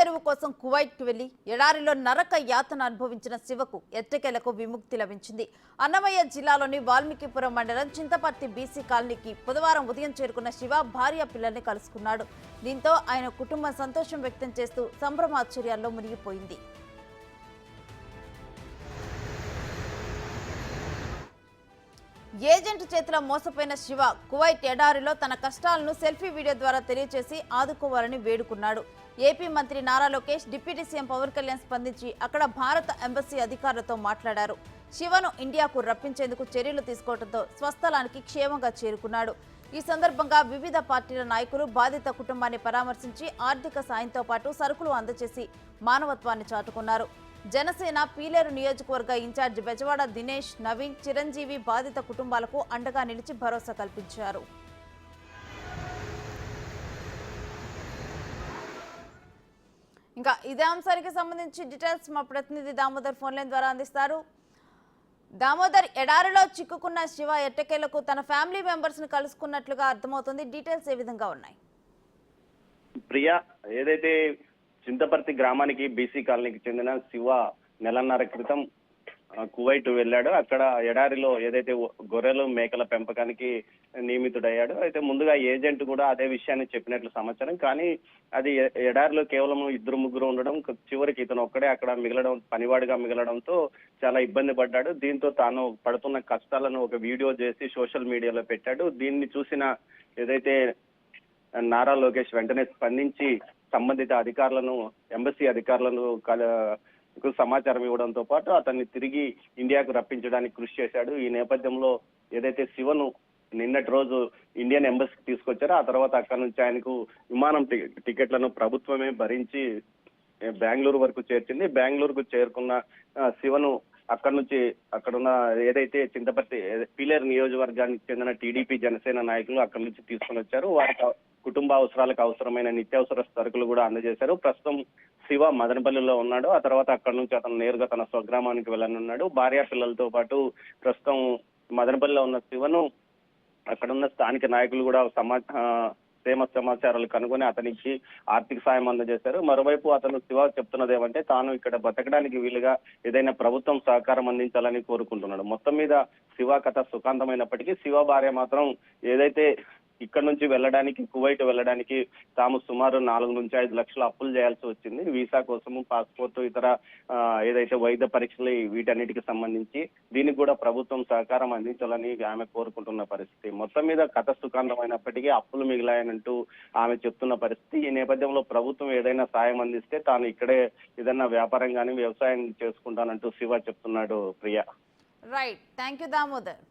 తెరువు కోసం కువైట్కు వెళ్లి ఎడారిలో నరక యాతన అనుభవించిన శివకు ఎట్టకేలకు విముక్తి లభించింది. అన్నమయ్య జిల్లాలోని వాల్మీకిపురం మండలం చింతపర్తి బీసీ కాలనీకి బుధవారం ఉదయం చేరుకున్న శివ భార్య పిల్లల్ని కలుసుకున్నాడు. దీంతో ఆయన కుటుంబం సంతోషం వ్యక్తం చేస్తూ సంభ్రమాశ్చర్యాల్లో మునిగిపోయింది. ఏజెంట్ చేతిలో మోసపోయిన శివ కువైట్ ఎడారిలో తన కష్టాలను సెల్ఫీ వీడియో ద్వారా తెలియజేసి ఆదుకోవాలని వేడుకున్నాడు. ఏపీ మంత్రి నారా లోకేష్, డిప్యూటీ సీఎం పవన్ కళ్యాణ్ స్పందించి అక్కడ భారత ఎంబసీ అధికారులతో మాట్లాడారు. శివను ఇండియాకు రప్పించేందుకు చర్యలు తీసుకోవడంతో స్వస్థలానికి క్షేమంగా చేరుకున్నాడు. ఈ సందర్భంగా వివిధ పార్టీల నాయకులు బాధిత కుటుంబాన్ని పరామర్శించి ఆర్థిక సాయంతో పాటు సరుకులు అందజేసి మానవత్వాన్ని చాటుకున్నారు. జనసేన పీలేరు నియోజకవర్గ ఇన్ఛార్జ్ బెజవాడ దినేష్, నవీన్, చిరంజీవి బాధిత కుటుంబాలకు అండగా నిలిచి భరోసా కల్పించారు. ఇంకా ఇదే అంశానికి సంబంధించి డీటెయిల్స్ మా ప్రతినిధి దామోదర్ ఫోన్ లైన్ ద్వారా అందిస్తారు. దామోదర్, ఎడారిలో చిక్కుకున్న శివ ఎట్టకేలకు తన ఫ్యామిలీ మెంబర్స్ ని కలుసుకున్నట్లుగా అర్థమవుతుంది. డీటెయిల్స్ ఏ విధంగా ఉన్నాయి? ప్రియా, ఏదైతే చింతపర్తి గ్రామానికి బీసీ కాలనీకి చెందిన శివ నెలన్నర క్రితం కువైట్ వెళ్ళాడు. అక్కడ ఎడారిలో ఏదైతే గొర్రెలు మేకల పెంపకానికి నియమితుడయ్యాడు. అయితే ముందుగా ఏజెంట్ కూడా అదే విషయాన్ని చెప్పినట్లు సమాచారం. కానీ అది ఎడారిలో కేవలం 2-3 ఉండడం, చివరికి ఇతను ఒక్కడే అక్కడ మిగలడం, పనివాడిగా మిగలడంతో చాలా ఇబ్బంది పడ్డాడు. దీంతో తాను పడుతున్న కష్టాలను ఒక వీడియో చేసి సోషల్ మీడియాలో పెట్టాడు. దీన్ని చూసిన ఏదైతే నారా లోకేష్ వెంటనే స్పందించి సంబంధిత అధికారులను, ఎంబసీ అధికారులను సమాచారం ఇవ్వడంతో పాటు అతన్ని తిరిగి ఇండియాకు రప్పించడానికి కృషి చేశాడు. ఈ నేపథ్యంలో ఏదైతే శివను నిన్నటి రోజు ఇండియన్ ఎంబసీకి తీసుకొచ్చారో ఆ తర్వాత అక్కడ నుంచి ఆయనకు విమానం టికెట్లను ప్రభుత్వమే భరించి బెంగళూరు వరకు చేర్చింది. బెంగళూరుకు చేరుకున్న శివను అక్కడ నుంచి అక్కడున్న ఏదైతే చింతపర్తి పీలేరు నియోజకవర్గానికి చెందిన టీడీపీ, జనసేన నాయకులు అక్కడి నుంచి తీసుకుని వచ్చారు. వారికి కుటుంబ అవసరాలకు అవసరమైన నిత్యావసర సరుకులు కూడా అందజేశారు. ప్రస్తుతం శివ మదనపల్లిలో ఉన్నాడు. ఆ తర్వాత అక్కడ నుంచి అతను నేరుగా తన స్వగ్రామానికి వెళ్ళనున్నాడు. భార్య పిల్లలతో పాటు ప్రస్తుతం మదనపల్లిలో ఉన్న శివను అక్కడున్న స్థానిక నాయకులు కూడా క్షేమ సమాచారాలు కనుగొని అతనికి ఆర్థిక సాయం అందజేశారు. మరోవైపు అతను శివ చెప్తున్నది ఏమంటే తాను ఇక్కడ బతకడానికి వీలుగా ఏదైనా ప్రభుత్వం సహకారం అందించాలని కోరుకుంటున్నాడు. మొత్తం మీద శివ కథ సుఖాంతమైనప్పటికీ శివ భార్య మాత్రం ఏదైతే ఇక్కడ నుంచి వెళ్ళడానికి, కువైట్ వెళ్ళడానికి తాము సుమారు 4 నుంచి 5 లక్షల అప్పులు చేయాల్సి వచ్చింది. వీసా కోసము, పాస్పోర్ట్, ఇతర ఏదైతే వైద్య పరీక్షలు వీటన్నిటికి సంబంధించి దీనికి కూడా ప్రభుత్వం సహకారం అందించాలని ఆమె కోరుకుంటున్న పరిస్థితి. మొత్తం మీద కథ సుఖాంతమైనప్పటికీ అప్పులు మిగిలాయనంటూ ఆమె చెప్తున్న పరిస్థితి. ఈ నేపథ్యంలో ప్రభుత్వం ఏదైనా సాయం అందిస్తే తాను ఇక్కడే ఏదైనా వ్యాపారం కానీ వ్యవసాయం చేసుకుంటానంటూ శివ చెప్తున్నాడు. Priya, right, thank you Damodar.